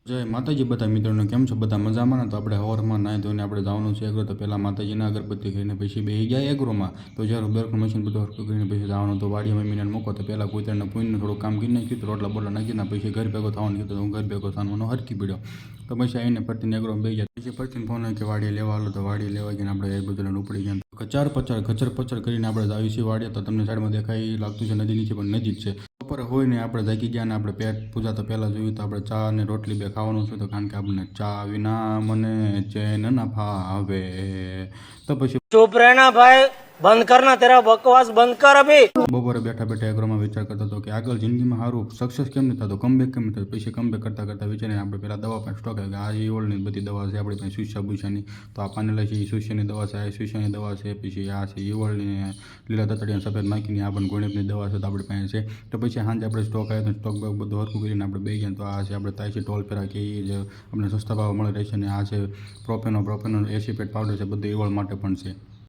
જય માતાજી બધા મિત્રોને કેમ છો બધા મજામાં ને? તો આપણે હવારમાં નાહી ધોઈને આપણે જવાનું છે એગ્રો. તો પહેલાં માતાજીના અગરબત્તી કરીને પછી બેસી ગયા એગ્રોમાં. તો જ્યારે બેરનું મશીન બધું હરખું કરીને પછી જવાનું તો વાડીએ મમ્મીને મૂકો. તો પહેલાં કૂતરાને પૂઈને થોડું કામ કરી નાખ્યું. તો રોટલા બોટલા નાખીને પછી ઘર ભેગો થવાનું કીધું. તો હું ઘર ભેગો થવાનો હરકી પડ્યો. તો પછી આવીને ફરતીને એગ્રોમાં બેસી ગયા. પછી ફરતીને ફોન આવ્યો કે વાડીએ લેવા હાલો. તો વાડીએ લેવા ગઈને આપણે એ બધું ઉપડી ગયા. ખચર પચર કરીને આપણે આવી છીએ વાડીએ. તો તમને સાઈડમાં દેખાઈ લાગતું છે નદી નીચે, પણ નદી જ છે. બપોરે હોય ને આપણે જાગી ગયા ને આપણે પેટ પૂજા તો પહેલાં જોયું તો આપણે ચા અને રોટલી બે ખાવાનું છે. તો કારણ કે આપણને ચા વિના મને ચેન ના ફાવે. તો પછી चुप रहना भाई, बंद करना तेरा बकवास बंद कर अभी। બપોરે બેઠા બેઠા એગ્રોમાં વિચાર કરતો હતો કે આગળ જિંદગીમાં સારું સક્સેસ કેમ નહીં થતો, કમબેક કેમ નહીં થતો. પછી કમબેક કરતાં કરતાં વિચારીને આપણે પહેલાં દવા પણ સ્ટોક આવ્યો કે આ ઈવોલની બધી દવા છે આપણી પાસે સુસ્યા બુસ્યાની. તો આ પાનેલા છે એ સુસ્યાની દવા છે, આ સુસ્યાની દવા છે, પછી આ છે ઈવોલની લીલા તતડિયા સફેદ નાખીને આ પણ ગોળીની દવા છે તો આપણી પાસે છે. તો પછી સાંજે આપણે સ્ટોક આવ્યો તો સ્ટોક બેગ બધું હરખું કરીને આપણે બે ગયા. તો આ છે આપણે તાઈસી ટોલ પેરા કે એ જે આપણે સસ્તા ભાવ મળે રહેશે. ને આ છે પ્રોપેનો એસિપેટ પાવડર છે, બધું ઈવોલ માટે પણ છે.